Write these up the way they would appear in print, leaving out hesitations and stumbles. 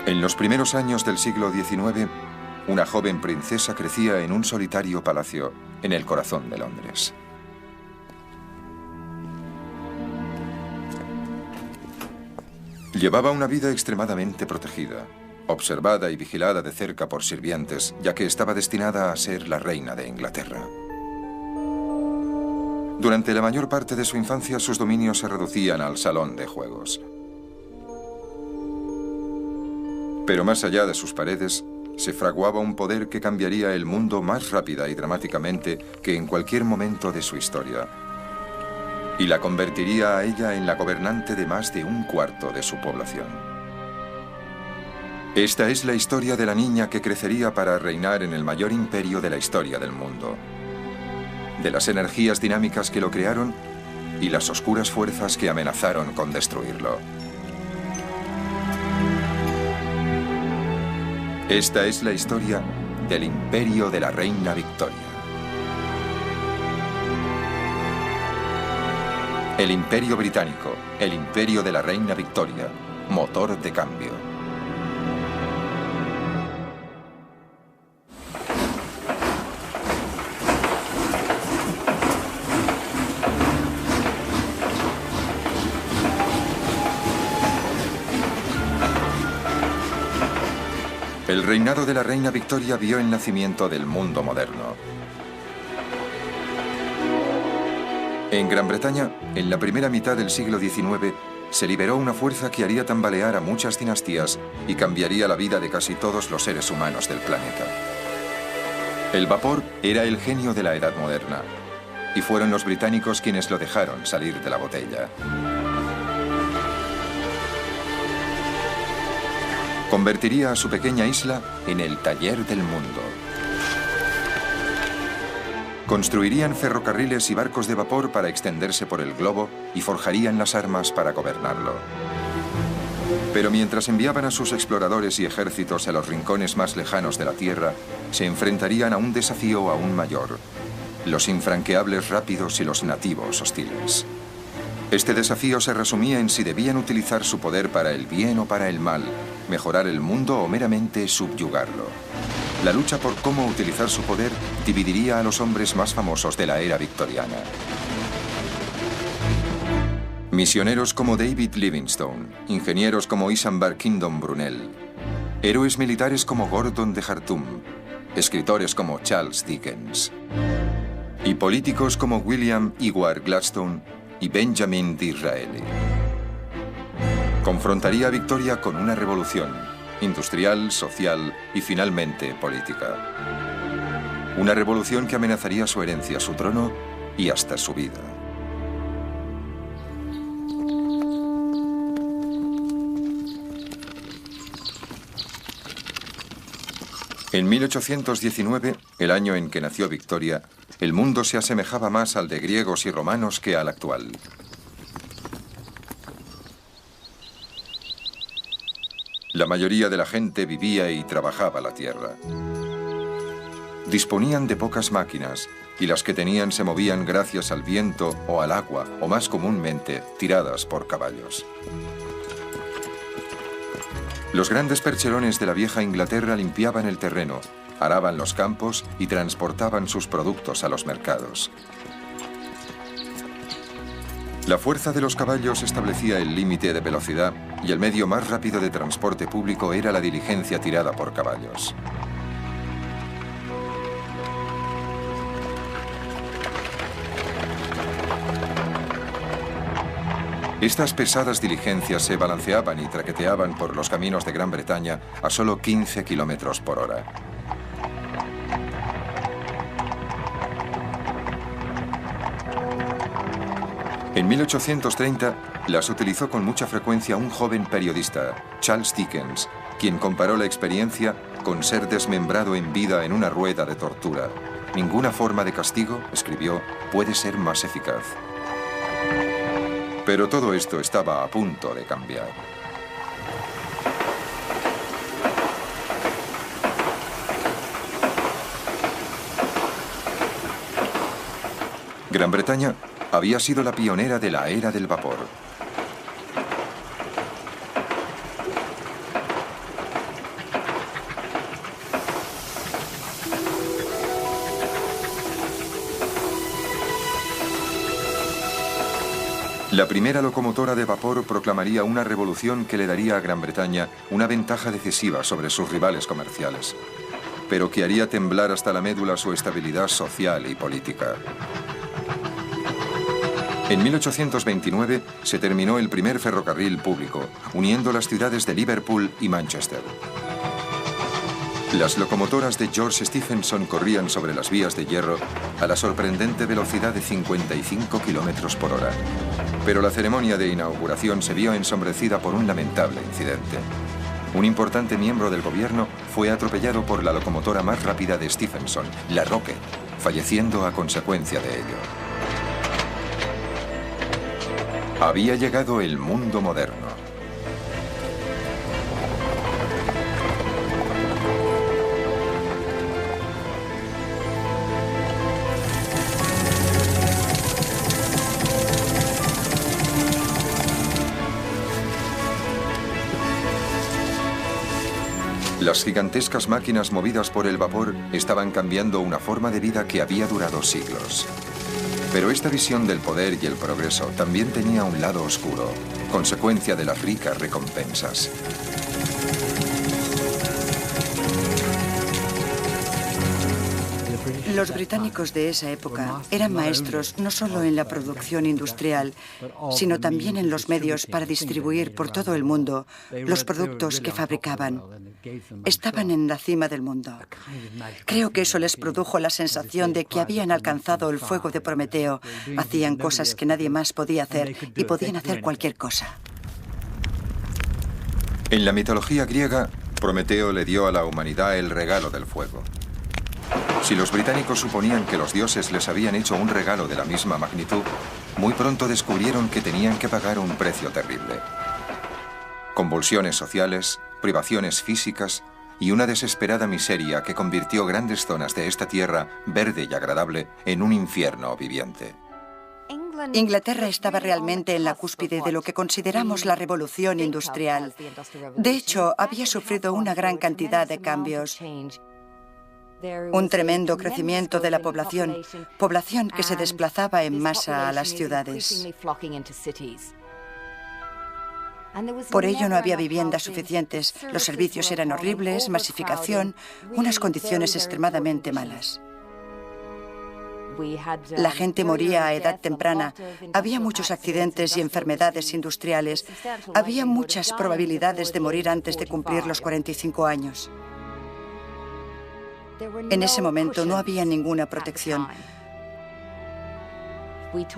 En los primeros años del siglo XIX, una joven princesa crecía en un solitario palacio en el corazón de Londres. Llevaba una vida extremadamente protegida, observada y vigilada de cerca por sirvientes, ya que estaba destinada a ser la reina de Inglaterra. Durante la mayor parte de su infancia, sus dominios se reducían al salón de juegos. Pero más allá de sus paredes, se fraguaba un poder que cambiaría el mundo más rápida y dramáticamente que en cualquier momento de su historia. Y la convertiría a ella en la gobernante de más de un cuarto de su población. Esta es la historia de la niña que crecería para reinar en el mayor imperio de la historia del mundo. De las energías dinámicas que lo crearon y las oscuras fuerzas que amenazaron con destruirlo. Esta es la historia del imperio de la reina Victoria. El imperio británico, el imperio de la reina Victoria, motor de cambio. El reinado de la reina Victoria vio el nacimiento del mundo moderno. En Gran Bretaña, en la primera mitad del siglo XIX, se liberó una fuerza que haría tambalear a muchas dinastías y cambiaría la vida de casi todos los seres humanos del planeta. El vapor era el genio de la edad moderna, y fueron los británicos quienes lo dejaron salir de la botella. Convertiría a su pequeña isla en el taller del mundo. Construirían ferrocarriles y barcos de vapor para extenderse por el globo y forjarían las armas para gobernarlo. Pero mientras enviaban a sus exploradores y ejércitos a los rincones más lejanos de la Tierra, se enfrentarían a un desafío aún mayor: los infranqueables rápidos y los nativos hostiles. Este desafío se resumía en si debían utilizar su poder para el bien o para el mal, mejorar el mundo o meramente subyugarlo. La lucha por cómo utilizar su poder dividiría a los hombres más famosos de la era victoriana. Misioneros como David Livingstone, ingenieros como Isambard Kingdom Brunel, héroes militares como Gordon de Khartoum, escritores como Charles Dickens, y políticos como William Ewart Gladstone y Benjamin Disraeli. Confrontaría a Victoria con una revolución industrial, social y finalmente política. Una revolución que amenazaría su herencia, su trono y hasta su vida. En 1819, el año en que nació Victoria, el mundo se asemejaba más al de griegos y romanos que al actual. La mayoría de la gente vivía y trabajaba la tierra. Disponían de pocas máquinas y las que tenían se movían gracias al viento o al agua, o más comúnmente, tiradas por caballos. Los grandes percherones de la vieja Inglaterra limpiaban el terreno, araban los campos y transportaban sus productos a los mercados. La fuerza de los caballos establecía el límite de velocidad y el medio más rápido de transporte público era la diligencia tirada por caballos. Estas pesadas diligencias se balanceaban y traqueteaban por los caminos de Gran Bretaña a solo 15 kilómetros por hora. En 1830 las utilizó con mucha frecuencia un joven periodista, Charles Dickens, quien comparó la experiencia con ser desmembrado en vida en una rueda de tortura. Ninguna forma de castigo, escribió, puede ser más eficaz. Pero todo esto estaba a punto de cambiar. Gran Bretaña había sido la pionera de la era del vapor. La primera locomotora de vapor proclamaría una revolución que le daría a Gran Bretaña una ventaja decisiva sobre sus rivales comerciales, pero que haría temblar hasta la médula su estabilidad social y política. En 1829 se terminó el primer ferrocarril público, uniendo las ciudades de Liverpool y Manchester. Las locomotoras de George Stephenson corrían sobre las vías de hierro a la sorprendente velocidad de 55 kilómetros por hora. Pero la ceremonia de inauguración se vio ensombrecida por un lamentable incidente. Un importante miembro del gobierno fue atropellado por la locomotora más rápida de Stephenson, la Rocket, falleciendo a consecuencia de ello. Había llegado el mundo moderno. Las gigantescas máquinas movidas por el vapor estaban cambiando una forma de vida que había durado siglos. Pero esta visión del poder y el progreso también tenía un lado oscuro, consecuencia de las ricas recompensas. Los británicos de esa época eran maestros no solo en la producción industrial, sino también en los medios para distribuir por todo el mundo los productos que fabricaban. Estaban en la cima del mundo. Creo que eso les produjo la sensación de que habían alcanzado el fuego de Prometeo. Hacían cosas que nadie más podía hacer y podían hacer cualquier cosa. En la mitología griega, Prometeo le dio a la humanidad el regalo del fuego. Si los británicos suponían que los dioses les habían hecho un regalo de la misma magnitud, muy pronto descubrieron que tenían que pagar un precio terrible. Convulsiones sociales, privaciones físicas y una desesperada miseria que convirtió grandes zonas de esta tierra verde y agradable en un infierno viviente. Inglaterra estaba realmente en la cúspide de lo que consideramos la revolución industrial. De hecho, había sufrido una gran cantidad de cambios. Un tremendo crecimiento de la población que se desplazaba en masa a las ciudades. Por ello no había viviendas suficientes, los servicios eran horribles, masificación, unas condiciones extremadamente malas. La gente moría a edad temprana, había muchos accidentes y enfermedades industriales, había muchas probabilidades de morir antes de cumplir los 45 años. En ese momento no había ninguna protección.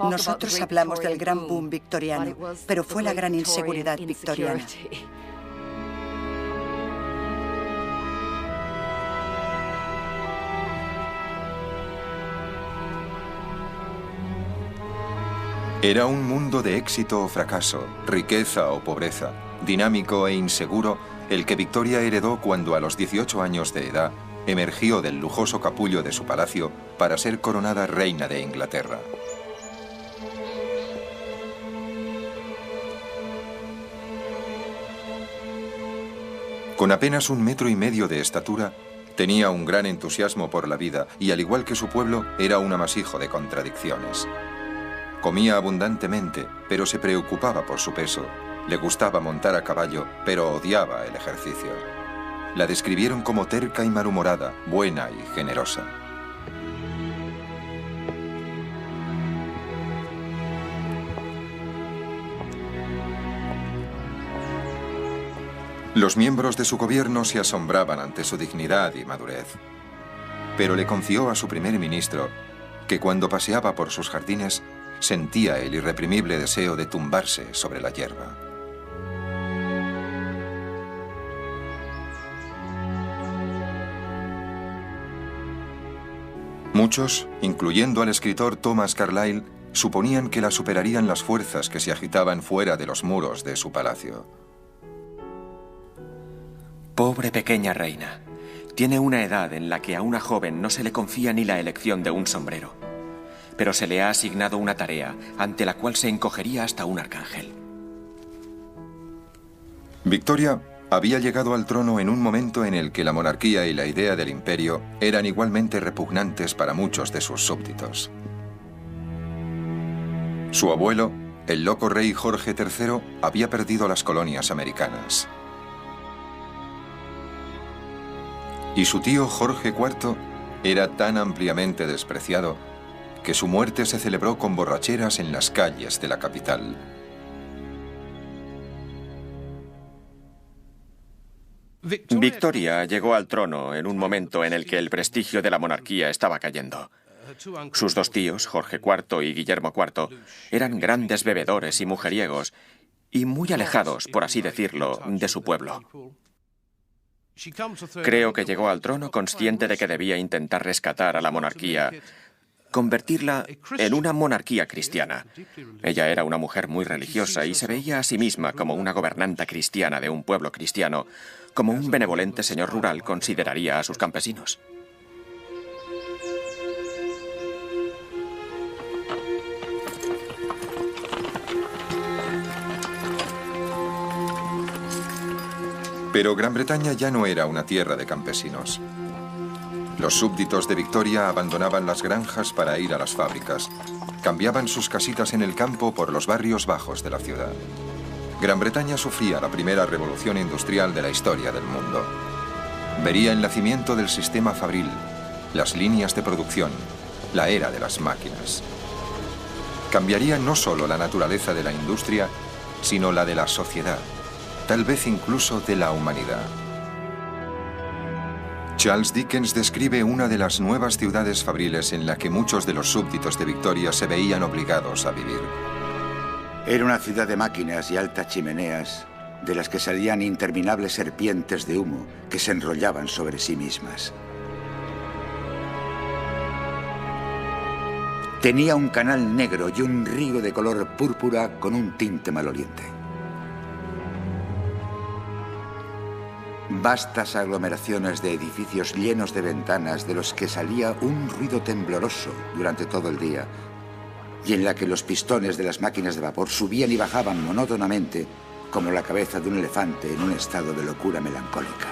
Nosotros hablamos del gran boom victoriano, pero fue la gran inseguridad victoriana. Era un mundo de éxito o fracaso, riqueza o pobreza, dinámico e inseguro, el que Victoria heredó cuando a los 18 años de edad emergió del lujoso capullo de su palacio para ser coronada reina de Inglaterra. Con apenas 1,5 metros de estatura, tenía un gran entusiasmo por la vida y, al igual que su pueblo, era un amasijo de contradicciones. Comía abundantemente, pero se preocupaba por su peso. Le gustaba montar a caballo, pero odiaba el ejercicio. La describieron como terca y malhumorada, buena y generosa. Los miembros de su gobierno se asombraban ante su dignidad y madurez. Pero le confió a su primer ministro que cuando paseaba por sus jardines sentía el irreprimible deseo de tumbarse sobre la hierba. Muchos, incluyendo al escritor Thomas Carlyle, suponían que la superarían las fuerzas que se agitaban fuera de los muros de su palacio. Pobre pequeña reina. Tiene una edad en la que a una joven no se le confía ni la elección de un sombrero. Pero se le ha asignado una tarea ante la cual se encogería hasta un arcángel. Victoria había llegado al trono en un momento en el que la monarquía y la idea del imperio eran igualmente repugnantes para muchos de sus súbditos. Su abuelo, el loco rey Jorge III había perdido las colonias americanas. Y su tío Jorge IV era tan ampliamente despreciado que su muerte se celebró con borracheras en las calles de la capital. Victoria llegó al trono en un momento en el que el prestigio de la monarquía estaba cayendo. Sus dos tíos, Jorge IV y Guillermo IV, eran grandes bebedores y mujeriegos, y muy alejados, por así decirlo, de su pueblo. Creo que llegó al trono consciente de que debía intentar rescatar a la monarquía, convertirla en una monarquía cristiana. Ella era una mujer muy religiosa y se veía a sí misma como una gobernanta cristiana de un pueblo cristiano, como un benevolente señor rural consideraría a sus campesinos. Pero Gran Bretaña ya no era una tierra de campesinos. Los súbditos de Victoria abandonaban las granjas para ir a las fábricas. Cambiaban sus casitas en el campo por los barrios bajos de la ciudad. Gran Bretaña sufría la primera revolución industrial de la historia del mundo. Vería el nacimiento del sistema fabril, las líneas de producción, la era de las máquinas. Cambiaría no solo la naturaleza de la industria, sino la de la sociedad, tal vez incluso de la humanidad. Charles Dickens describe una de las nuevas ciudades fabriles en la que muchos de los súbditos de Victoria se veían obligados a vivir. Era una ciudad de máquinas y altas chimeneas, de las que salían interminables serpientes de humo que se enrollaban sobre sí mismas. Tenía un canal negro y un río de color púrpura con un tinte maloliente. Vastas aglomeraciones de edificios llenos de ventanas de los que salía un ruido tembloroso durante todo el día y en la que los pistones de las máquinas de vapor subían y bajaban monótonamente como la cabeza de un elefante en un estado de locura melancólica.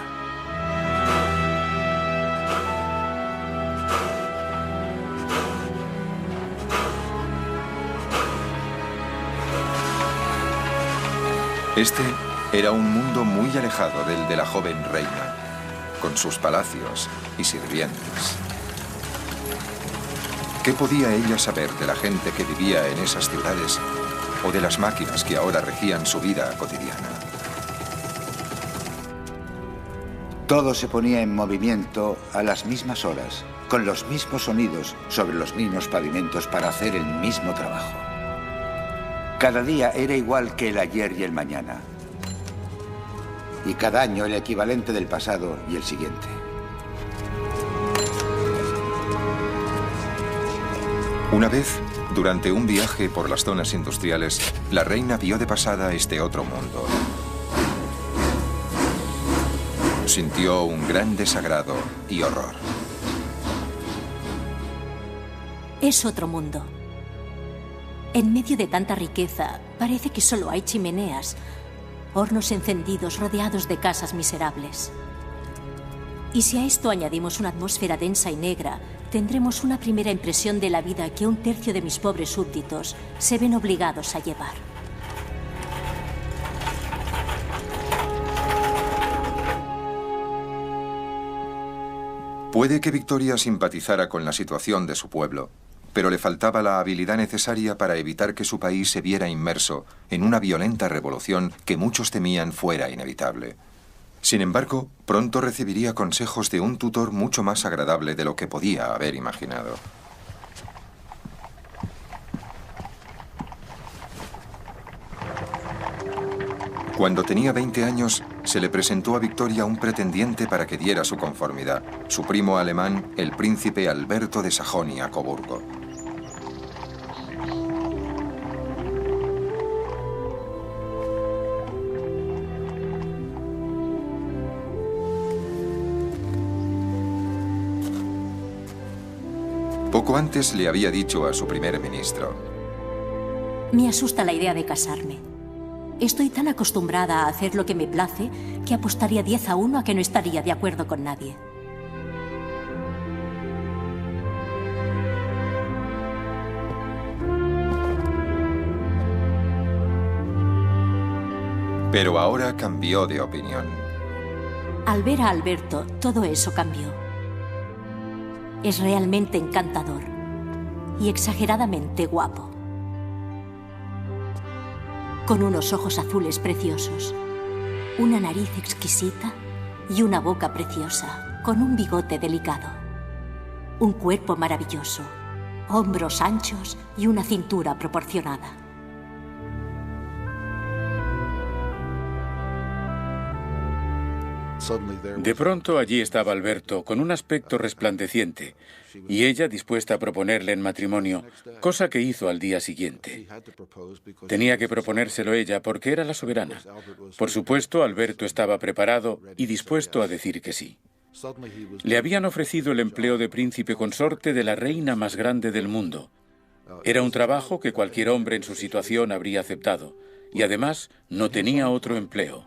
Este era un mundo muy alejado del de la joven reina, con sus palacios y sirvientes. ¿Qué podía ella saber de la gente que vivía en esas ciudades o de las máquinas que ahora regían su vida cotidiana? Todo se ponía en movimiento a las mismas horas, con los mismos sonidos, sobre los mismos pavimentos para hacer el mismo trabajo. Cada día era igual que el ayer y el mañana. Y cada año el equivalente del pasado y el siguiente. Una vez, durante un viaje por las zonas industriales, la reina vio de pasada este otro mundo. Sintió un gran desagrado y horror. Es otro mundo. En medio de tanta riqueza, parece que solo hay chimeneas, hornos encendidos rodeados de casas miserables. Y si a esto añadimos una atmósfera densa y negra, tendremos una primera impresión de la vida que un tercio de mis pobres súbditos se ven obligados a llevar. Puede que Victoria simpatizara con la situación de su pueblo, pero le faltaba la habilidad necesaria para evitar que su país se viera inmerso en una violenta revolución que muchos temían fuera inevitable. Sin embargo, pronto recibiría consejos de un tutor mucho más agradable de lo que podía haber imaginado. Cuando tenía 20 años, se le presentó a Victoria un pretendiente para que diera su conformidad, su primo alemán, el príncipe Alberto de Sajonia-Coburgo. Poco antes le había dicho a su primer ministro: Me asusta la idea de casarme. Estoy tan acostumbrada a hacer lo que me place que apostaría 10-1 a que no estaría de acuerdo con nadie. Pero ahora cambió de opinión. Al ver a Alberto, todo eso cambió. Es realmente encantador y exageradamente guapo. Con unos ojos azules preciosos, una nariz exquisita y una boca preciosa, con un bigote delicado. Un cuerpo maravilloso, hombros anchos y una cintura proporcionada. De pronto allí estaba Alberto, con un aspecto resplandeciente, y ella dispuesta a proponerle en matrimonio, cosa que hizo al día siguiente. Tenía que proponérselo ella porque era la soberana. Por supuesto, Alberto estaba preparado y dispuesto a decir que sí. Le habían ofrecido el empleo de príncipe consorte de la reina más grande del mundo. Era un trabajo que cualquier hombre en su situación habría aceptado, y además no tenía otro empleo.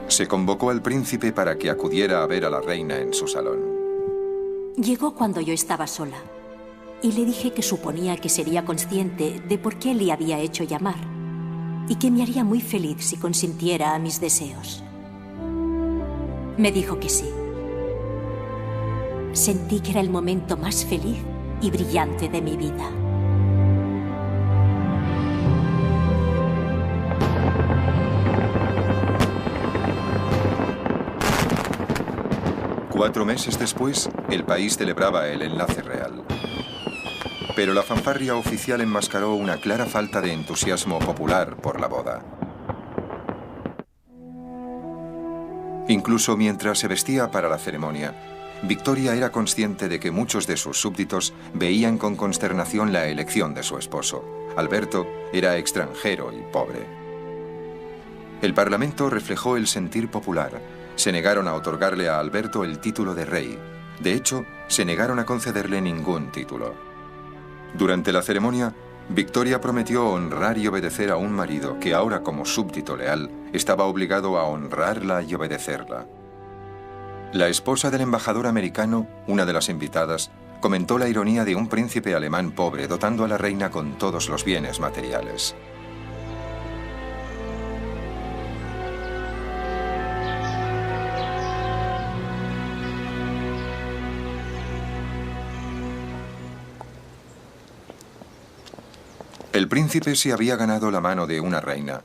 Se convocó al príncipe para que acudiera a ver a la reina en su salón. Llegó cuando yo estaba sola y le dije que suponía que sería consciente de por qué le había hecho llamar y que me haría muy feliz si consintiera a mis deseos. Me dijo que sí. Sentí que era el momento más feliz y brillante de mi vida. Cuatro meses después, el país celebraba el enlace real. Pero la fanfarria oficial enmascaró una clara falta de entusiasmo popular por la boda. Incluso mientras se vestía para la ceremonia, Victoria era consciente de que muchos de sus súbditos veían con consternación la elección de su esposo. Alberto era extranjero y pobre. El Parlamento reflejó el sentir popular. Se negaron a otorgarle a Alberto el título de rey. De hecho, se negaron a concederle ningún título. Durante la ceremonia, Victoria prometió honrar y obedecer a un marido que ahora, como súbdito leal, estaba obligado a honrarla y obedecerla. La esposa del embajador americano, una de las invitadas, comentó la ironía de un príncipe alemán pobre dotando a la reina con todos los bienes materiales. El príncipe se había ganado la mano de una reina,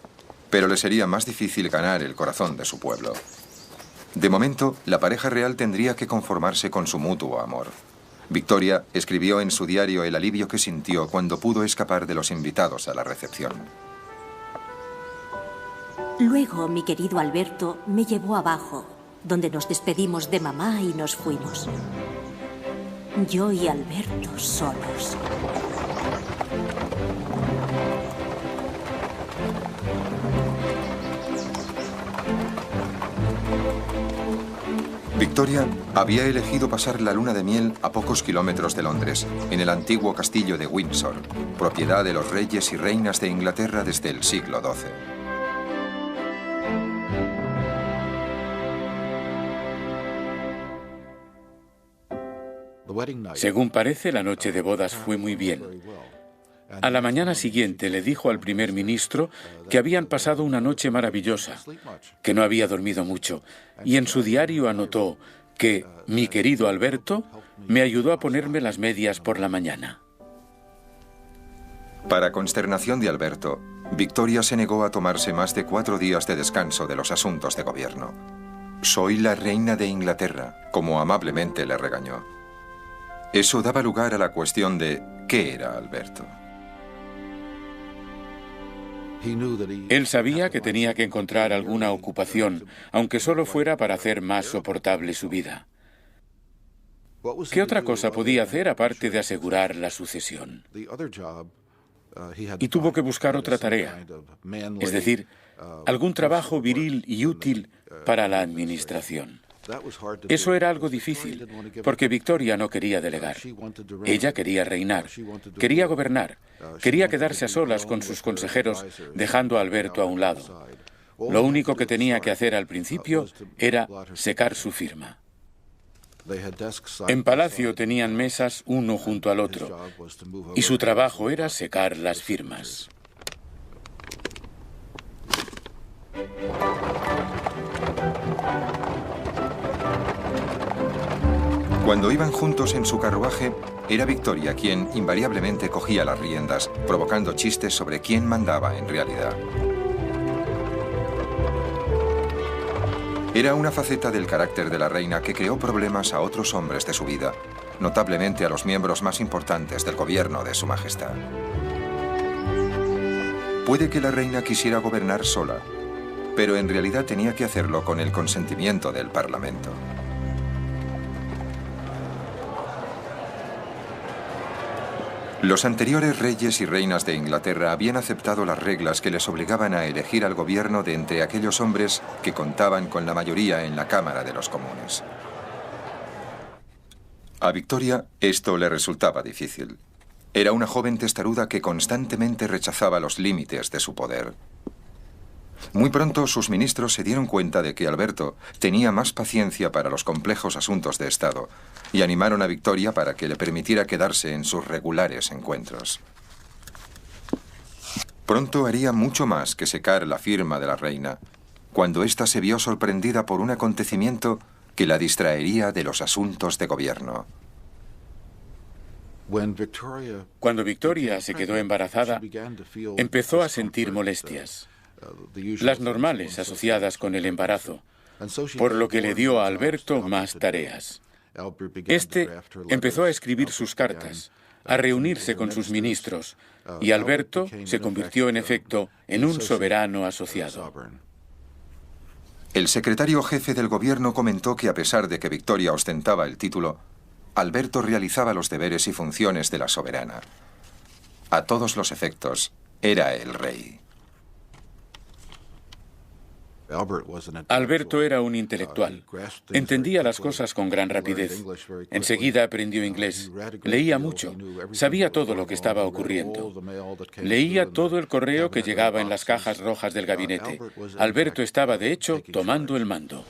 pero le sería más difícil ganar el corazón de su pueblo. De momento, la pareja real tendría que conformarse con su mutuo amor. Victoria escribió en su diario el alivio que sintió cuando pudo escapar de los invitados a la recepción. Luego, mi querido Alberto me llevó abajo, donde nos despedimos de mamá y nos fuimos. Yo y Alberto solos. Victoria había elegido pasar la luna de miel a pocos kilómetros de Londres, en el antiguo castillo de Windsor, propiedad de los reyes y reinas de Inglaterra desde el siglo XII. Según parece, la noche de bodas fue muy bien. A la mañana siguiente le dijo al primer ministro que habían pasado una noche maravillosa, que no había dormido mucho, y en su diario anotó que mi querido Alberto me ayudó a ponerme las medias por la mañana. Para consternación de Alberto, Victoria se negó a tomarse más de 4 días de descanso de los asuntos de gobierno. «Soy la reina de Inglaterra», como amablemente le regañó. Eso daba lugar a la cuestión de ¿qué era Alberto? Él sabía que tenía que encontrar alguna ocupación, aunque solo fuera para hacer más soportable su vida. ¿Qué otra cosa podía hacer aparte de asegurar la sucesión? Y tuvo que buscar otra tarea, es decir, algún trabajo viril y útil para la administración. Eso era algo difícil, porque Victoria no quería delegar. Ella quería reinar, quería gobernar, quería quedarse a solas con sus consejeros, dejando a Alberto a un lado. Lo único que tenía que hacer al principio era secar su firma. En palacio tenían mesas uno junto al otro, y su trabajo era secar las firmas. Cuando iban juntos en su carruaje, era Victoria quien invariablemente cogía las riendas, provocando chistes sobre quién mandaba en realidad. Era una faceta del carácter de la reina que creó problemas a otros hombres de su vida, notablemente a los miembros más importantes del gobierno de Su Majestad. Puede que la reina quisiera gobernar sola, pero en realidad tenía que hacerlo con el consentimiento del Parlamento. Los anteriores reyes y reinas de Inglaterra habían aceptado las reglas que les obligaban a elegir al gobierno de entre aquellos hombres que contaban con la mayoría en la Cámara de los Comunes. A Victoria esto le resultaba difícil. Era una joven testaruda que constantemente rechazaba los límites de su poder. Muy pronto sus ministros se dieron cuenta de que Alberto tenía más paciencia para los complejos asuntos de Estado y animaron a Victoria para que le permitiera quedarse en sus regulares encuentros. Pronto haría mucho más que secar la firma de la reina, cuando ésta se vio sorprendida por un acontecimiento que la distraería de los asuntos de gobierno. Cuando Victoria se quedó embarazada, empezó a sentir molestias, las normales asociadas con el embarazo, por lo que le dio a Alberto más tareas. Este empezó a escribir sus cartas, a reunirse con sus ministros, y Alberto se convirtió en efecto en un soberano asociado. El secretario jefe del gobierno comentó que a pesar de que Victoria ostentaba el título, Alberto realizaba los deberes y funciones de la soberana. A todos los efectos, era el rey. Alberto era un intelectual. Entendía las cosas con gran rapidez. Enseguida aprendió inglés. Leía mucho. Sabía todo lo que estaba ocurriendo. Leía todo el correo que llegaba en las cajas rojas del gabinete. Alberto estaba, de hecho, tomando el mando.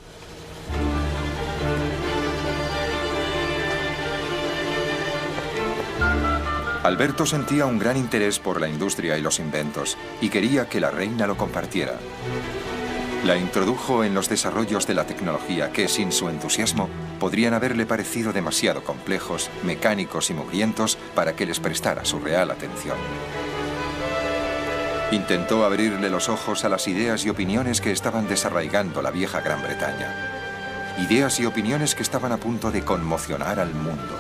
Alberto sentía un gran interés por la industria y los inventos, y quería que la reina lo compartiera. La introdujo en los desarrollos de la tecnología que, sin su entusiasmo, podrían haberle parecido demasiado complejos, mecánicos y mugrientos para que les prestara su real atención. Intentó abrirle los ojos a las ideas y opiniones que estaban desarraigando la vieja Gran Bretaña. Ideas y opiniones que estaban a punto de conmocionar al mundo.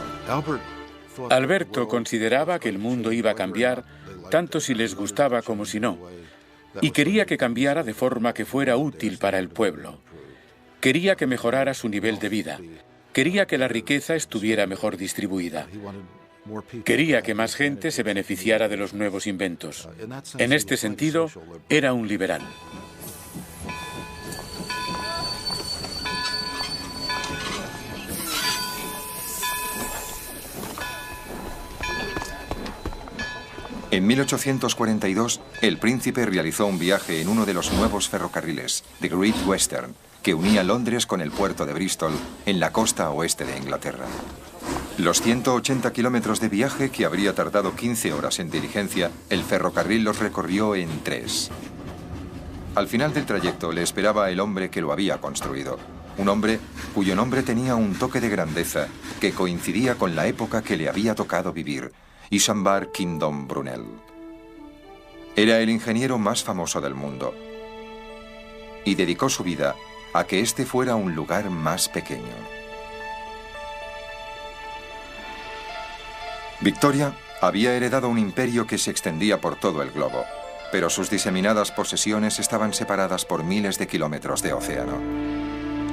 Alberto consideraba que el mundo iba a cambiar tanto si les gustaba como si no. Y quería que cambiara de forma que fuera útil para el pueblo. Quería que mejorara su nivel de vida. Quería que la riqueza estuviera mejor distribuida. Quería que más gente se beneficiara de los nuevos inventos. En este sentido, era un liberal. En 1842, el príncipe realizó un viaje en uno de los nuevos ferrocarriles, The Great Western, que unía Londres con el puerto de Bristol, en la costa oeste de Inglaterra. Los 180 kilómetros de viaje, que habría tardado 15 horas en diligencia, el ferrocarril los recorrió en 3. Al final del trayecto le esperaba el hombre que lo había construido, un hombre cuyo nombre tenía un toque de grandeza que coincidía con la época que le había tocado vivir, Isambard Kingdom Brunel. Era el ingeniero más famoso del mundo y dedicó su vida a que este fuera un lugar más pequeño. Victoria había heredado un imperio que se extendía por todo el globo, pero sus diseminadas posesiones estaban separadas por miles de kilómetros de océano.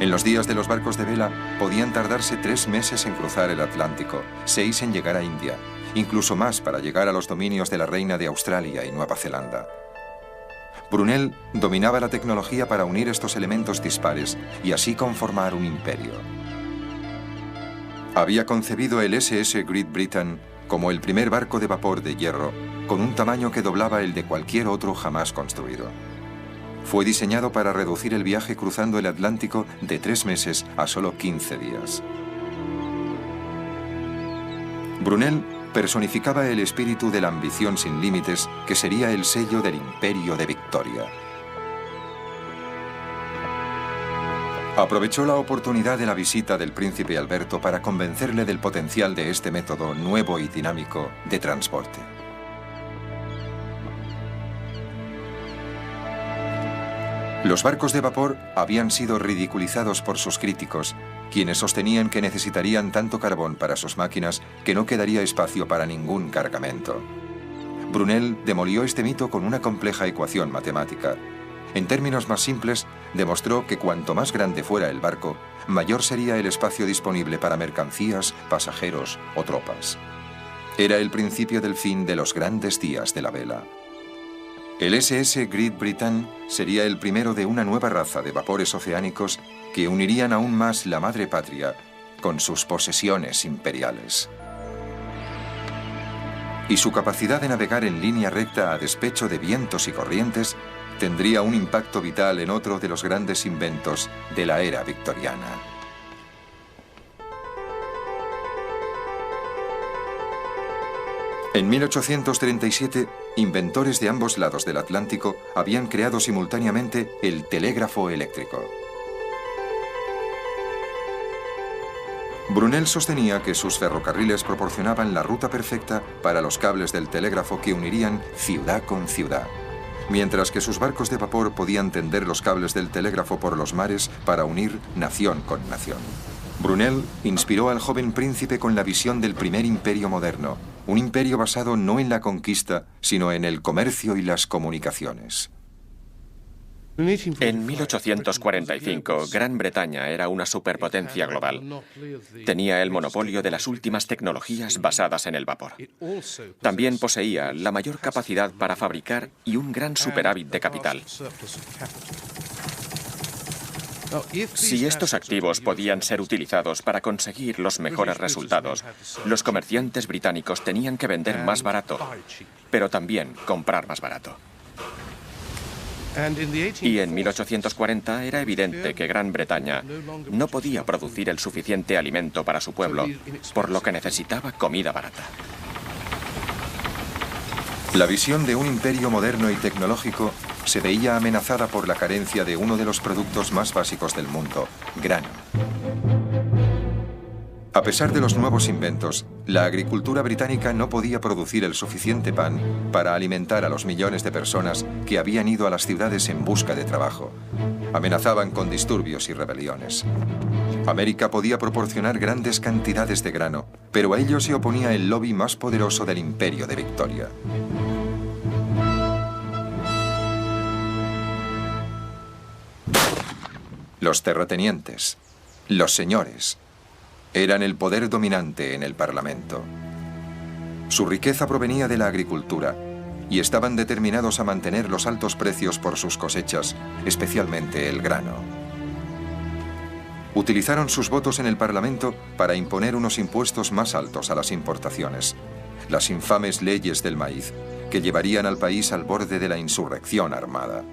En los días de los barcos de vela podían tardarse 3 meses en cruzar el Atlántico, 6 en llegar a India, incluso más para llegar a los dominios de la reina de Australia y Nueva Zelanda. Brunel dominaba la tecnología para unir estos elementos dispares y así conformar un imperio. Había concebido el SS Great Britain como el primer barco de vapor de hierro, con un tamaño que doblaba el de cualquier otro jamás construido. Fue diseñado para reducir el viaje cruzando el Atlántico de 3 meses a solo 15 días. Brunel personificaba el espíritu de la ambición sin límites que sería el sello del imperio de Victoria. Aprovechó la oportunidad de la visita del príncipe Alberto para convencerle del potencial de este método nuevo y dinámico de transporte. Los barcos de vapor habían sido ridiculizados por sus críticos, quienes sostenían que necesitarían tanto carbón para sus máquinas que no quedaría espacio para ningún cargamento. Brunel demolió este mito con una compleja ecuación matemática. En términos más simples, demostró que cuanto más grande fuera el barco, mayor sería el espacio disponible para mercancías, pasajeros o tropas. Era el principio del fin de los grandes días de la vela. El SS Great Britain sería el primero de una nueva raza de vapores oceánicos que unirían aún más la madre patria con sus posesiones imperiales. Y su capacidad de navegar en línea recta a despecho de vientos y corrientes tendría un impacto vital en otro de los grandes inventos de la era victoriana. En 1837, inventores de ambos lados del Atlántico habían creado simultáneamente el telégrafo eléctrico. Brunel sostenía que sus ferrocarriles proporcionaban la ruta perfecta para los cables del telégrafo que unirían ciudad con ciudad, mientras que sus barcos de vapor podían tender los cables del telégrafo por los mares para unir nación con nación. Brunel inspiró al joven príncipe con la visión del primer imperio moderno, un imperio basado no en la conquista, sino en el comercio y las comunicaciones. En 1845, Gran Bretaña era una superpotencia global. Tenía el monopolio de las últimas tecnologías basadas en el vapor. También poseía la mayor capacidad para fabricar y un gran superávit de capital. Si estos activos podían ser utilizados para conseguir los mejores resultados, los comerciantes británicos tenían que vender más barato, pero también comprar más barato. Y en 1840 era evidente que Gran Bretaña no podía producir el suficiente alimento para su pueblo, por lo que necesitaba comida barata. La visión de un imperio moderno y tecnológico se veía amenazada por la carencia de uno de los productos más básicos del mundo, grano. A pesar de los nuevos inventos, la agricultura británica no podía producir el suficiente pan para alimentar a los millones de personas que habían ido a las ciudades en busca de trabajo. Amenazaban con disturbios y rebeliones. América podía proporcionar grandes cantidades de grano, pero a ello se oponía el lobby más poderoso del Imperio de Victoria. Los terratenientes, los señores, eran el poder dominante en el Parlamento. Su riqueza provenía de la agricultura y estaban determinados a mantener los altos precios por sus cosechas, especialmente el grano. Utilizaron sus votos en el Parlamento para imponer unos impuestos más altos a las importaciones, las infames leyes del maíz, que llevarían al país al borde de la insurrección armada.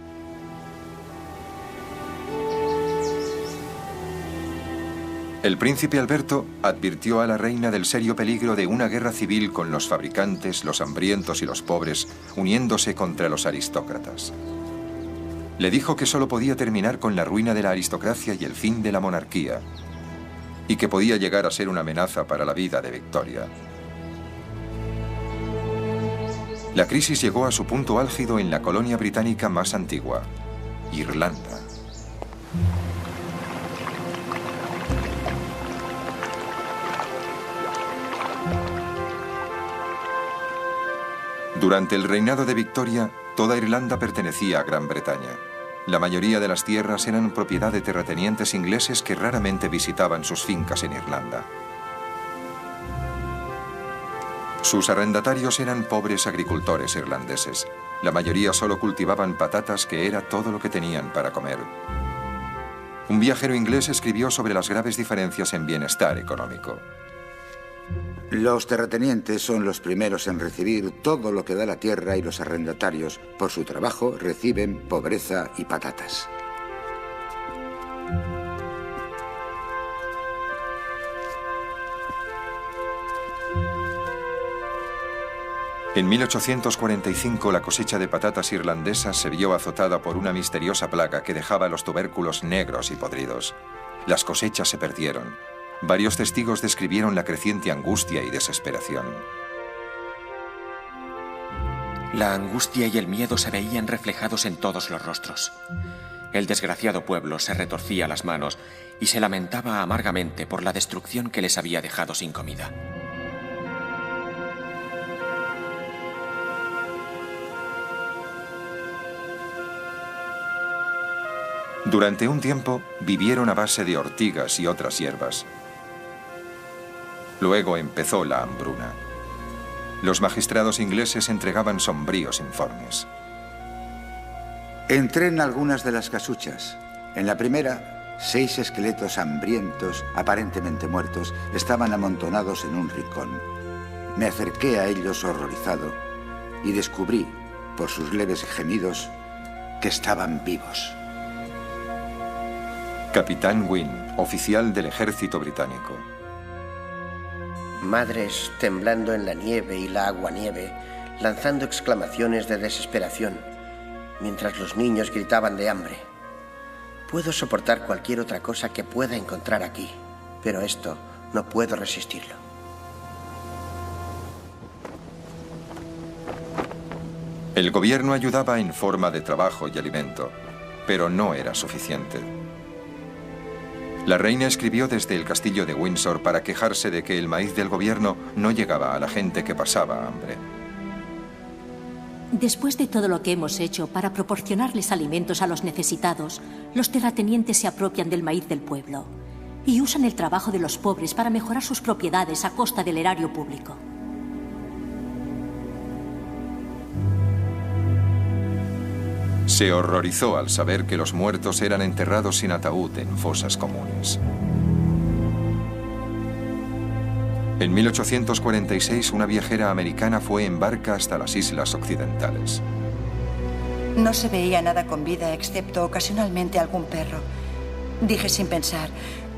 El príncipe Alberto advirtió a la reina del serio peligro de una guerra civil con los fabricantes, los hambrientos y los pobres, uniéndose contra los aristócratas. Le dijo que solo podía terminar con la ruina de la aristocracia y el fin de la monarquía, y que podía llegar a ser una amenaza para la vida de Victoria. La crisis llegó a su punto álgido en la colonia británica más antigua, Irlanda. Durante el reinado de Victoria, toda Irlanda pertenecía a Gran Bretaña. La mayoría de las tierras eran propiedad de terratenientes ingleses que raramente visitaban sus fincas en Irlanda. Sus arrendatarios eran pobres agricultores irlandeses. La mayoría solo cultivaban patatas, que era todo lo que tenían para comer. Un viajero inglés escribió sobre las graves diferencias en bienestar económico. Los terratenientes son los primeros en recibir todo lo que da la tierra y los arrendatarios, por su trabajo, reciben pobreza y patatas. En 1845 la cosecha de patatas irlandesas se vio azotada por una misteriosa plaga que dejaba los tubérculos negros y podridos. Las cosechas se perdieron. Varios testigos describieron la creciente angustia y desesperación. La angustia y el miedo se veían reflejados en todos los rostros. El desgraciado pueblo se retorcía las manos y se lamentaba amargamente por la destrucción que les había dejado sin comida. Durante un tiempo vivieron a base de ortigas y otras hierbas. Luego empezó la hambruna. Los magistrados ingleses entregaban sombríos informes. Entré en algunas de las casuchas. En la primera, 6 esqueletos hambrientos, aparentemente muertos, estaban amontonados en un rincón. Me acerqué a ellos horrorizado y descubrí, por sus leves gemidos, que estaban vivos. Capitán Wynne, oficial del ejército británico. Madres temblando en la nieve y la aguanieve, lanzando exclamaciones de desesperación, mientras los niños gritaban de hambre. Puedo soportar cualquier otra cosa que pueda encontrar aquí, pero esto no puedo resistirlo. El gobierno ayudaba en forma de trabajo y alimento, pero no era suficiente. La reina escribió desde el castillo de Windsor para quejarse de que el maíz del gobierno no llegaba a la gente que pasaba hambre. Después de todo lo que hemos hecho para proporcionarles alimentos a los necesitados, los terratenientes se apropian del maíz del pueblo y usan el trabajo de los pobres para mejorar sus propiedades a costa del erario público. Se horrorizó al saber que los muertos eran enterrados sin ataúd en fosas comunes. En 1846, una viajera americana fue en barca hasta las islas occidentales. No se veía nada con vida, excepto ocasionalmente algún perro. Dije sin pensar,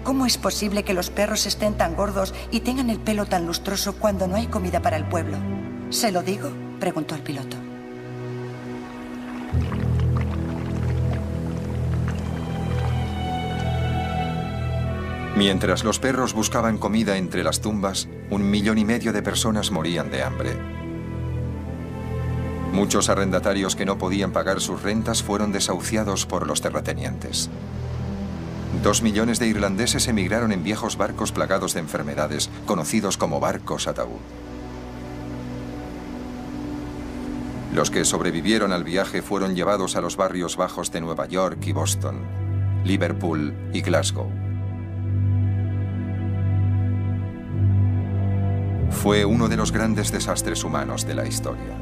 ¿cómo es posible que los perros estén tan gordos y tengan el pelo tan lustroso cuando no hay comida para el pueblo? ¿Se lo digo?, preguntó el piloto. Mientras los perros buscaban comida entre las tumbas, 1,5 millones de personas morían de hambre. Muchos arrendatarios que no podían pagar sus rentas fueron desahuciados por los terratenientes. 2 millones de irlandeses emigraron en viejos barcos plagados de enfermedades, conocidos como barcos ataúd. Los que sobrevivieron al viaje fueron llevados a los barrios bajos de Nueva York y Boston, Liverpool y Glasgow. Fue uno de los grandes desastres humanos de la historia.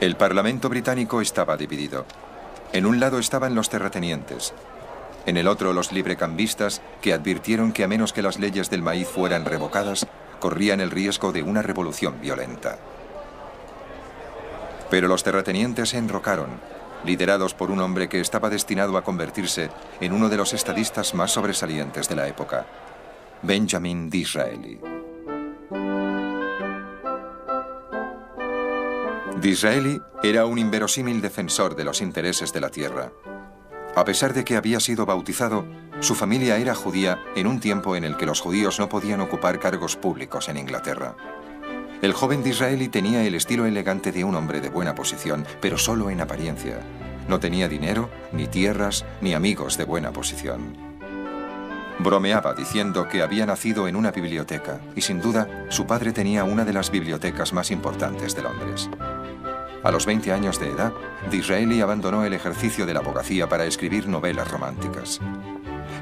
El Parlamento británico estaba dividido. En un lado estaban los terratenientes, en el otro los librecambistas, que advirtieron que a menos que las leyes del maíz fueran revocadas, corrían el riesgo de una revolución violenta. Pero los terratenientes se enrocaron, liderados por un hombre que estaba destinado a convertirse en uno de los estadistas más sobresalientes de la época, Benjamin Disraeli. Disraeli era un inverosímil defensor de los intereses de la tierra. A pesar de que había sido bautizado, su familia era judía en un tiempo en el que los judíos no podían ocupar cargos públicos en Inglaterra. El joven Disraeli tenía el estilo elegante de un hombre de buena posición, pero solo en apariencia. No tenía dinero, ni tierras, ni amigos de buena posición. Bromeaba diciendo que había nacido en una biblioteca, y sin duda su padre tenía una de las bibliotecas más importantes de Londres. A los 20 años de edad, Disraeli abandonó el ejercicio de la abogacía para escribir novelas románticas.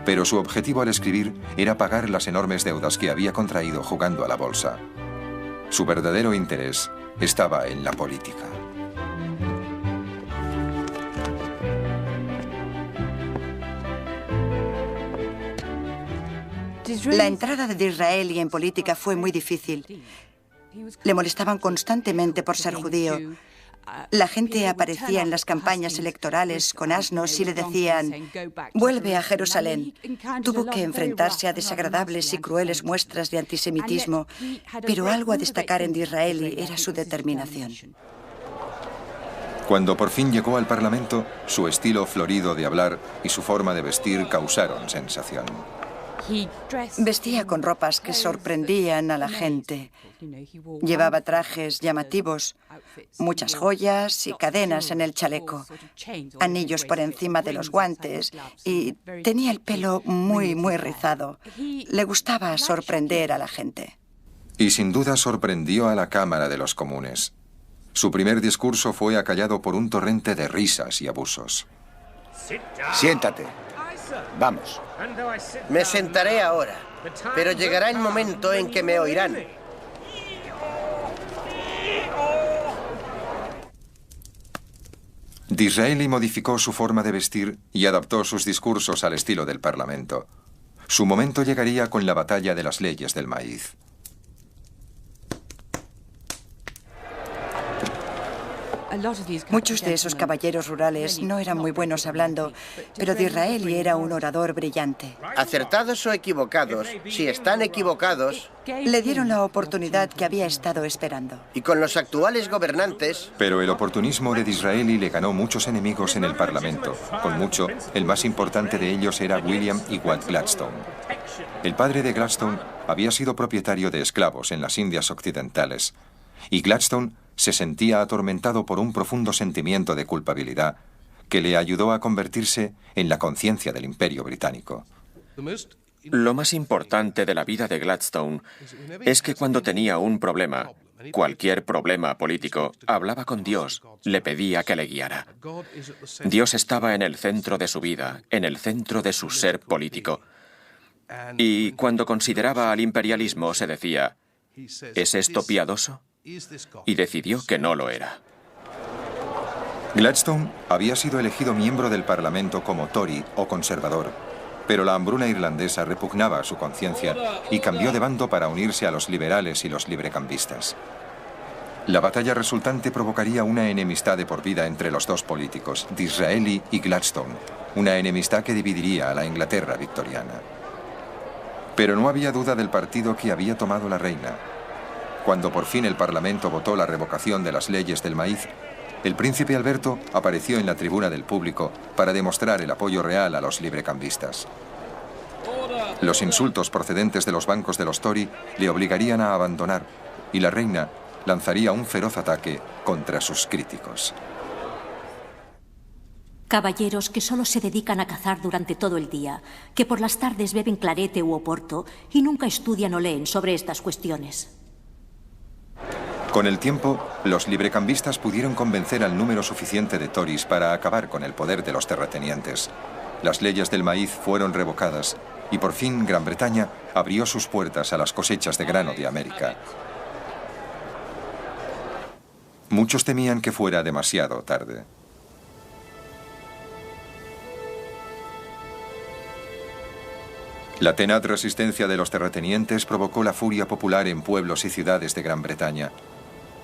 Pero su objetivo al escribir era pagar las enormes deudas que había contraído jugando a la bolsa. Su verdadero interés estaba en la política. La entrada de Disraeli en política fue muy difícil. Le molestaban constantemente por ser judío La gente aparecía en las campañas electorales con asnos y le decían: vuelve a Jerusalén. Tuvo que enfrentarse a desagradables y crueles muestras de antisemitismo, pero algo a destacar en Disraeli era su determinación. Cuando por fin llegó al Parlamento, su estilo florido de hablar y su forma de vestir causaron sensación. Vestía con ropas que sorprendían a la gente. Llevaba trajes llamativos, muchas joyas y cadenas en el chaleco, anillos por encima de los guantes y tenía el pelo muy rizado. Le gustaba sorprender a la gente. Y sin duda sorprendió a la Cámara de los Comunes. Su primer discurso fue acallado por un torrente de risas y abusos. Siéntate. Vamos. Me sentaré ahora, pero llegará el momento en que me oirán. Disraeli modificó su forma de vestir y adaptó sus discursos al estilo del Parlamento. Su momento llegaría con la batalla de las leyes del maíz. Muchos de esos caballeros rurales no eran muy buenos hablando, pero Disraeli era un orador brillante. Acertados o equivocados, si están equivocados... Le dieron la oportunidad que había estado esperando. Y con los actuales gobernantes... Pero el oportunismo de Disraeli le ganó muchos enemigos en el Parlamento. Con mucho, el más importante de ellos era William Ewart Gladstone. El padre de Gladstone había sido propietario de esclavos en las Indias Occidentales. Y Gladstone se sentía atormentado por un profundo sentimiento de culpabilidad que le ayudó a convertirse en la conciencia del Imperio Británico. Lo más importante de la vida de Gladstone es que cuando tenía un problema, cualquier problema político, hablaba con Dios, le pedía que le guiara. Dios estaba en el centro de su vida, en el centro de su ser político. Y cuando consideraba al imperialismo se decía: ¿es esto piadoso? Y decidió que no lo era. Gladstone había sido elegido miembro del Parlamento como Tory o conservador, pero la hambruna irlandesa repugnaba a su conciencia y cambió de bando para unirse a los liberales y los librecambistas. La batalla resultante provocaría una enemistad de por vida entre los dos políticos, Disraeli y Gladstone, una enemistad que dividiría a la Inglaterra victoriana. Pero no había duda del partido que había tomado la reina. Cuando por fin el Parlamento votó la revocación de las leyes del maíz, el príncipe Alberto apareció en la tribuna del público para demostrar el apoyo real a los librecambistas. Los insultos procedentes de los bancos de los Tory le obligarían a abandonar y la reina lanzaría un feroz ataque contra sus críticos. Caballeros que solo se dedican a cazar durante todo el día, que por las tardes beben clarete u oporto y nunca estudian o leen sobre estas cuestiones. Con el tiempo, los librecambistas pudieron convencer al número suficiente de Tories para acabar con el poder de los terratenientes. Las leyes del maíz fueron revocadas y por fin Gran Bretaña abrió sus puertas a las cosechas de grano de América. Muchos temían que fuera demasiado tarde. La tenaz resistencia de los terratenientes provocó la furia popular en pueblos y ciudades de Gran Bretaña,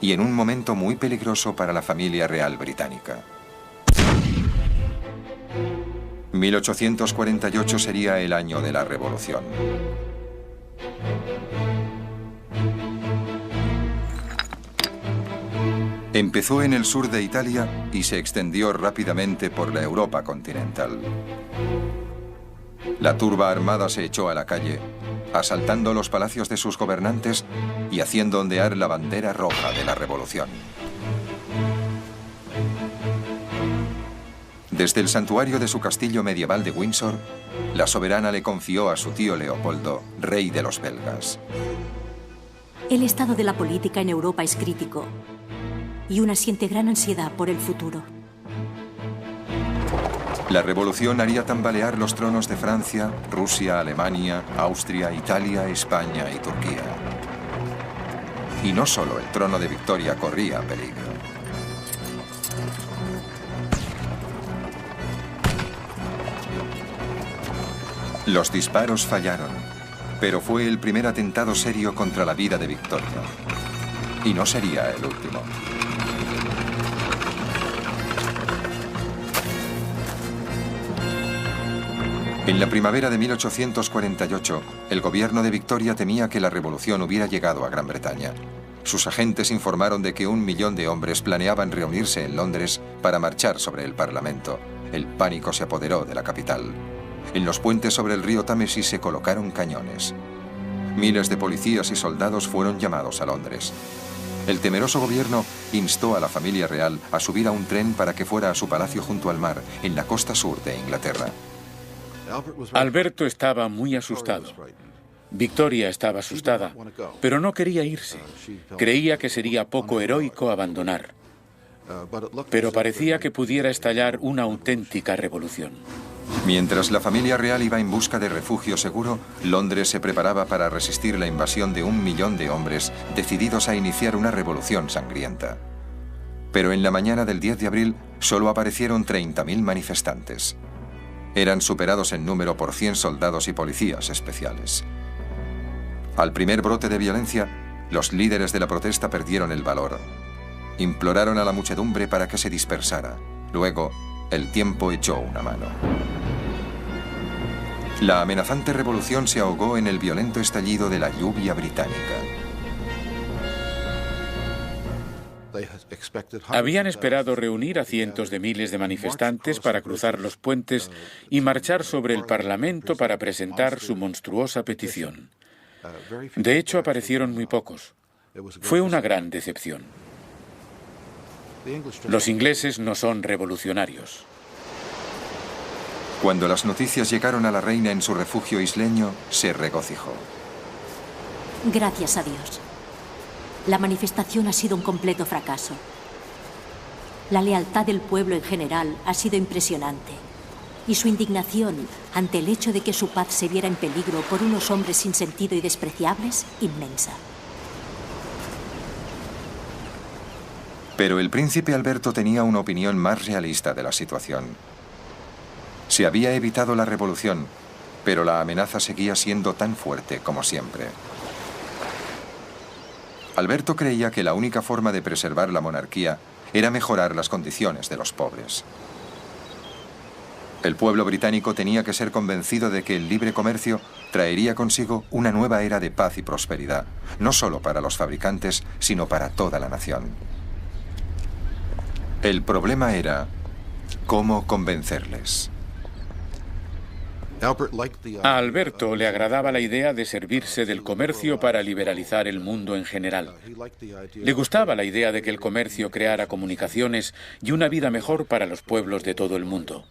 y en un momento muy peligroso para la familia real británica. 1848 sería el año de la Revolución. Empezó en el sur de Italia y se extendió rápidamente por la Europa continental. La turba armada se echó a la calle, asaltando los palacios de sus gobernantes y haciendo ondear la bandera roja de la revolución. Desde el santuario de su castillo medieval de Windsor, la soberana le confió a su tío Leopoldo, rey de los belgas. El estado de la política en Europa es crítico y una siente gran ansiedad por el futuro. La revolución haría tambalear los tronos de Francia, Rusia, Alemania, Austria, Italia, España y Turquía. Y no solo el trono de Victoria corría peligro. Los disparos fallaron, pero fue el primer atentado serio contra la vida de Victoria. Y no sería el último. En la primavera de 1848, el gobierno de Victoria temía que la revolución hubiera llegado a Gran Bretaña. Sus agentes informaron de que 1 millón de hombres planeaban reunirse en Londres para marchar sobre el Parlamento. El pánico se apoderó de la capital. En los puentes sobre el río Támesis se colocaron cañones. Miles de policías y soldados fueron llamados a Londres. El temeroso gobierno instó a la familia real a subir a un tren para que fuera a su palacio junto al mar, en la costa sur de Inglaterra. Alberto estaba muy asustado. Victoria estaba asustada, pero no quería irse. Creía que sería poco heroico abandonar. Pero parecía que pudiera estallar una auténtica revolución. Mientras la familia real iba en busca de refugio seguro, Londres se preparaba para resistir la invasión de 1 millón de hombres decididos a iniciar una revolución sangrienta. Pero en la mañana del 10 de abril solo aparecieron 30.000 manifestantes. Eran superados en número por 100 soldados y policías especiales. Al primer brote de violencia, los líderes de la protesta perdieron el valor. Imploraron a la muchedumbre para que se dispersara. Luego, el tiempo echó una mano. La amenazante revolución se ahogó en el violento estallido de la lluvia británica. Habían esperado reunir a cientos de miles de manifestantes para cruzar los puentes y marchar sobre el Parlamento para presentar su monstruosa petición. De hecho, aparecieron muy pocos. Fue una gran decepción. Los ingleses no son revolucionarios. Cuando las noticias llegaron a la reina en su refugio isleño, se regocijó. Gracias a Dios. La manifestación ha sido un completo fracaso. La lealtad del pueblo en general ha sido impresionante. Y su indignación ante el hecho de que su paz se viera en peligro por unos hombres sin sentido y despreciables, inmensa. Pero el príncipe Alberto tenía una opinión más realista de la situación. Se había evitado la revolución, pero la amenaza seguía siendo tan fuerte como siempre. Alberto creía que la única forma de preservar la monarquía era mejorar las condiciones de los pobres. El pueblo británico tenía que ser convencido de que el libre comercio traería consigo una nueva era de paz y prosperidad, no solo para los fabricantes, sino para toda la nación. El problema era cómo convencerles. A Alberto le agradaba la idea de servirse del comercio para liberalizar el mundo en general. Le gustaba la idea de que el comercio creara comunicaciones y una vida mejor para los pueblos de todo el mundo.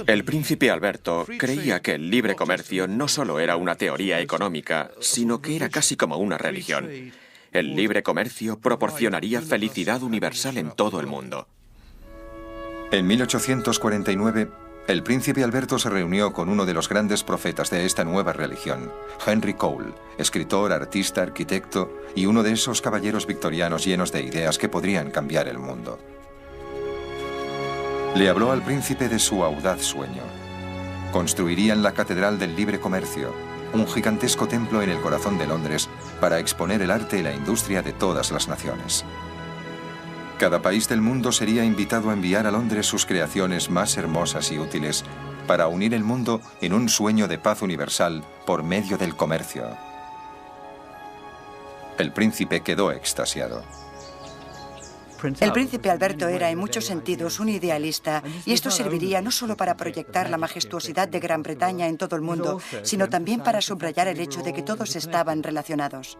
El príncipe Alberto creía que el libre comercio no solo era una teoría económica, sino que era casi como una religión. El libre comercio proporcionaría felicidad universal en todo el mundo. En 1849, el príncipe Alberto se reunió con uno de los grandes profetas de esta nueva religión, Henry Cole, escritor, artista, arquitecto y uno de esos caballeros victorianos llenos de ideas que podrían cambiar el mundo. Le habló al príncipe de su audaz sueño. Construirían la Catedral del Libre Comercio, un gigantesco templo en el corazón de Londres para exponer el arte y la industria de todas las naciones. Cada país del mundo sería invitado a enviar a Londres sus creaciones más hermosas y útiles para unir el mundo en un sueño de paz universal por medio del comercio. El príncipe quedó extasiado. El príncipe Alberto era en muchos sentidos un idealista y esto serviría no solo para proyectar la majestuosidad de Gran Bretaña en todo el mundo, sino también para subrayar el hecho de que todos estaban relacionados.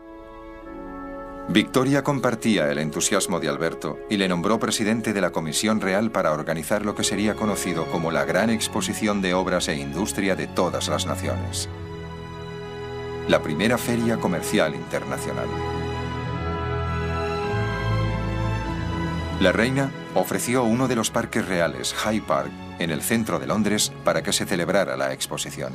Victoria compartía el entusiasmo de Alberto y le nombró presidente de la Comisión Real para organizar lo que sería conocido como la Gran Exposición de Obras e Industria de todas las naciones. La primera feria comercial internacional. La reina ofreció uno de los parques reales, Hyde Park, en el centro de Londres para que se celebrara la exposición.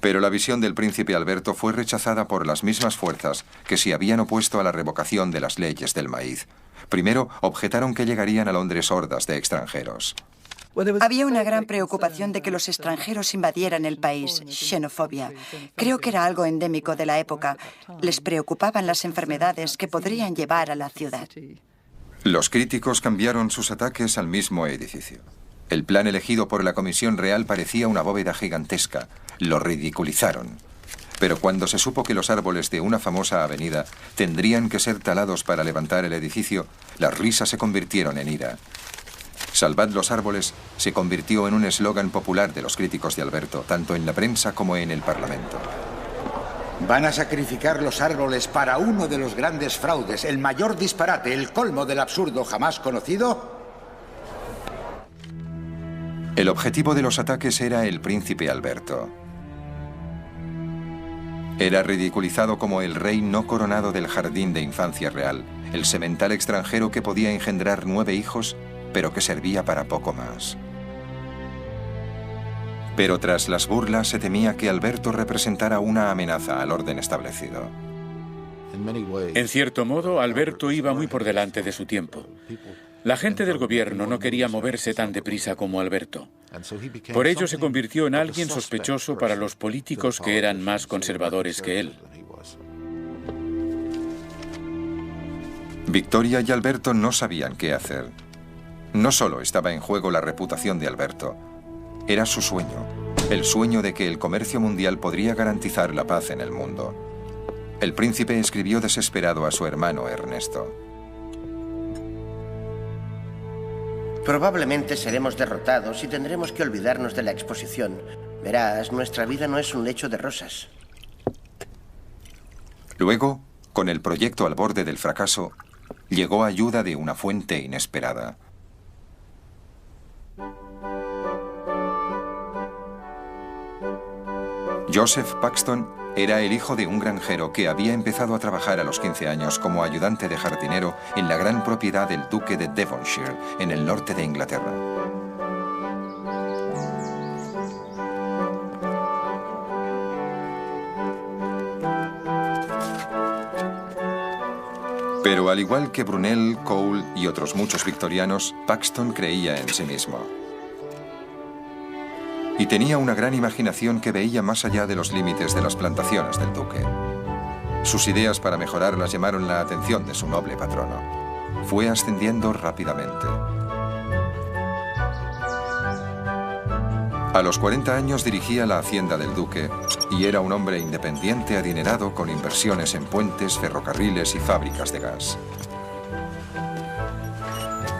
Pero la visión del príncipe Alberto fue rechazada por las mismas fuerzas que se habían opuesto a la revocación de las leyes del maíz. Primero, objetaron que llegarían a Londres hordas de extranjeros. Había una gran preocupación de que los extranjeros invadieran el país, xenofobia. Creo que era algo endémico de la época. Les preocupaban las enfermedades que podrían llevar a la ciudad. Los críticos cambiaron sus ataques al mismo edificio. El plan elegido por la Comisión Real parecía una bóveda gigantesca. Lo ridiculizaron. Pero cuando se supo que los árboles de una famosa avenida tendrían que ser talados para levantar el edificio, las risas se convirtieron en ira. Salvad los árboles se convirtió en un eslogan popular de los críticos de Alberto, tanto en la prensa como en el Parlamento. ¿Van a sacrificar los árboles para uno de los grandes fraudes, el mayor disparate, el colmo del absurdo jamás conocido? El objetivo de los ataques era el príncipe Alberto. Era ridiculizado como el rey no coronado del jardín de infancia real, el semental extranjero que podía engendrar 9 hijos, pero que servía para poco más. Pero tras las burlas se temía que Alberto representara una amenaza al orden establecido. En cierto modo, Alberto iba muy por delante de su tiempo. La gente del gobierno no quería moverse tan deprisa como Alberto. Por ello se convirtió en alguien sospechoso para los políticos que eran más conservadores que él. Victoria y Alberto no sabían qué hacer. No solo estaba en juego la reputación de Alberto, era su sueño, el sueño de que el comercio mundial podría garantizar la paz en el mundo. El príncipe escribió desesperado a su hermano Ernesto. Probablemente seremos derrotados y tendremos que olvidarnos de la exposición. Verás, nuestra vida no es un lecho de rosas. Luego, con el proyecto al borde del fracaso, llegó ayuda de una fuente inesperada. Joseph Paxton era el hijo de un granjero que había empezado a trabajar a los 15 años como ayudante de jardinero en la gran propiedad del duque de Devonshire, en el norte de Inglaterra. Pero al igual que Brunel, Cole y otros muchos victorianos, Paxton creía en sí mismo. Y tenía una gran imaginación que veía más allá de los límites de las plantaciones del duque. Sus ideas para mejorarlas llamaron la atención de su noble patrono. Fue ascendiendo rápidamente. A los 40 años dirigía la hacienda del duque y era un hombre independiente adinerado con inversiones en puentes, ferrocarriles y fábricas de gas.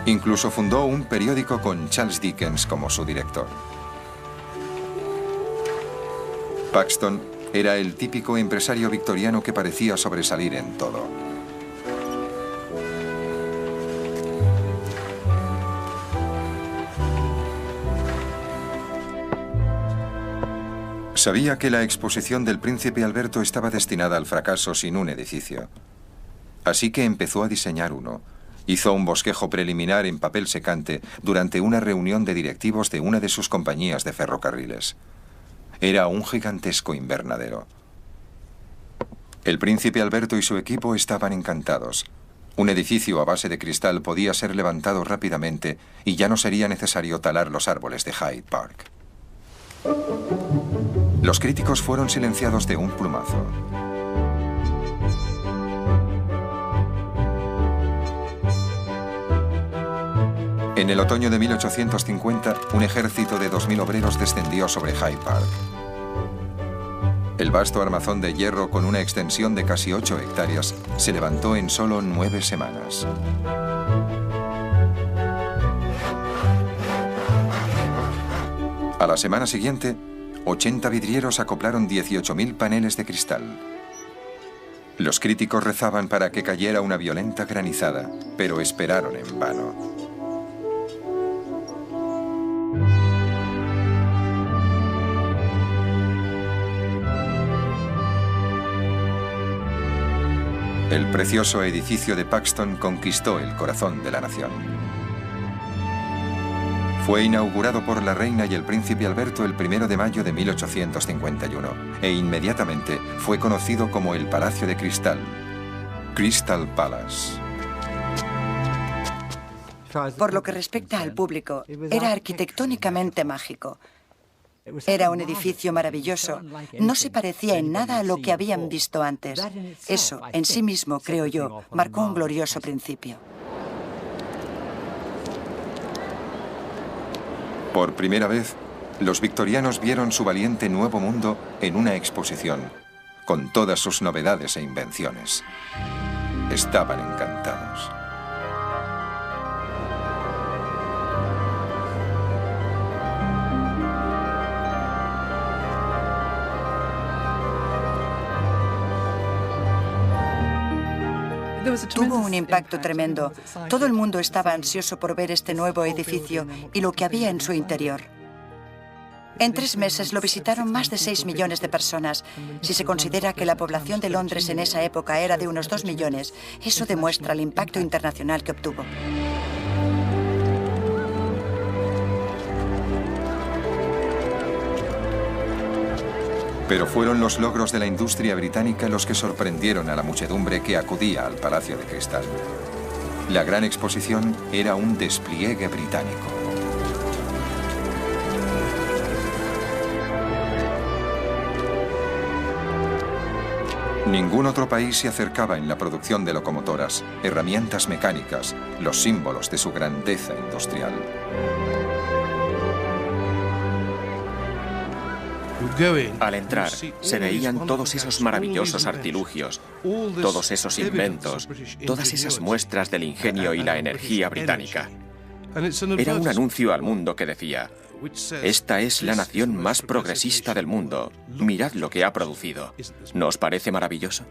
Incluso fundó un periódico con Charles Dickens como su director. Paxton era el típico empresario victoriano que parecía sobresalir en todo. Sabía que la exposición del príncipe Alberto estaba destinada al fracaso sin un edificio. Así que empezó a diseñar uno. Hizo un bosquejo preliminar en papel secante durante una reunión de directivos de una de sus compañías de ferrocarriles. Era un gigantesco invernadero. El príncipe Alberto y su equipo estaban encantados. Un edificio a base de cristal podía ser levantado rápidamente y ya no sería necesario talar los árboles de Hyde Park. Los críticos fueron silenciados de un plumazo. En el otoño de 1850, un ejército de 2000 obreros descendió sobre Hyde Park. El vasto armazón de hierro con una extensión de casi 8 hectáreas se levantó en solo 9 semanas. A la semana siguiente, 80 vidrieros acoplaron 18.000 paneles de cristal. Los críticos rezaban para que cayera una violenta granizada, pero esperaron en vano. El precioso edificio de Paxton conquistó el corazón de la nación. Fue inaugurado por la reina y el príncipe Alberto el 1 de mayo de 1851 e inmediatamente fue conocido como el Palacio de Cristal, Crystal Palace. Por lo que respecta al público, era arquitectónicamente mágico. Era un edificio maravilloso. No se parecía en nada a lo que habían visto antes. Eso, en sí mismo, creo yo, marcó un glorioso principio. Por primera vez, los victorianos vieron su valiente nuevo mundo en una exposición, con todas sus novedades e invenciones. Estaban encantados. Tuvo un impacto tremendo. Todo el mundo estaba ansioso por ver este nuevo edificio y lo que había en su interior. En 3 meses lo visitaron más de 6 millones de personas. Si se considera que la población de Londres en esa época era de unos 2 millones, eso demuestra el impacto internacional que obtuvo. Pero fueron los logros de la industria británica los que sorprendieron a la muchedumbre que acudía al Palacio de Cristal. La gran exposición era un despliegue británico. Ningún otro país se acercaba en la producción de locomotoras, herramientas mecánicas, los símbolos de su grandeza industrial. Al entrar, se veían todos esos maravillosos artilugios, todos esos inventos, todas esas muestras del ingenio y la energía británica. Era un anuncio al mundo que decía: esta es la nación más progresista del mundo. Mirad lo que ha producido. ¿No os parece maravilloso?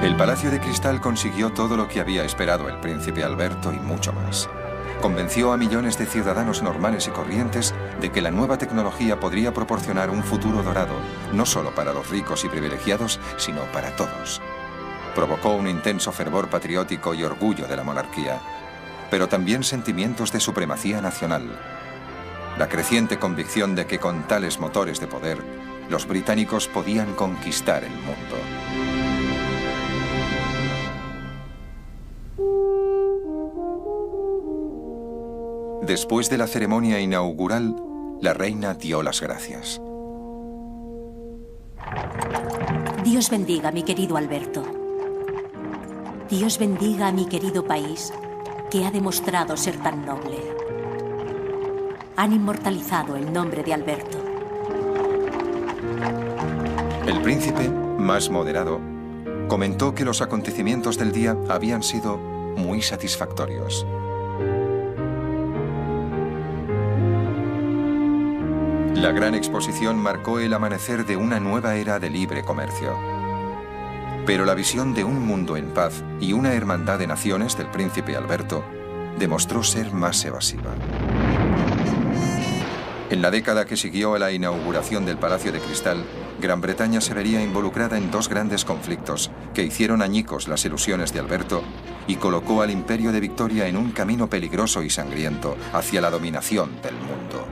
El Palacio de Cristal consiguió todo lo que había esperado el príncipe Alberto y mucho más. Convenció a millones de ciudadanos normales y corrientes de que la nueva tecnología podría proporcionar un futuro dorado, no solo para los ricos y privilegiados, sino para todos. Provocó un intenso fervor patriótico y orgullo de la monarquía, pero también sentimientos de supremacía nacional. La creciente convicción de que con tales motores de poder, los británicos podían conquistar el mundo. Después de la ceremonia inaugural, la reina dio las gracias. Dios bendiga a mi querido Alberto. Dios bendiga a mi querido país, que ha demostrado ser tan noble. Han inmortalizado el nombre de Alberto. El príncipe, más moderado, comentó que los acontecimientos del día habían sido muy satisfactorios. La gran exposición marcó el amanecer de una nueva era de libre comercio. Pero la visión de un mundo en paz y una hermandad de naciones del príncipe Alberto demostró ser más evasiva. En la década que siguió a la inauguración del Palacio de Cristal, Gran Bretaña se vería involucrada en 2 grandes conflictos que hicieron añicos las ilusiones de Alberto y colocó al Imperio de Victoria en un camino peligroso y sangriento hacia la dominación del mundo.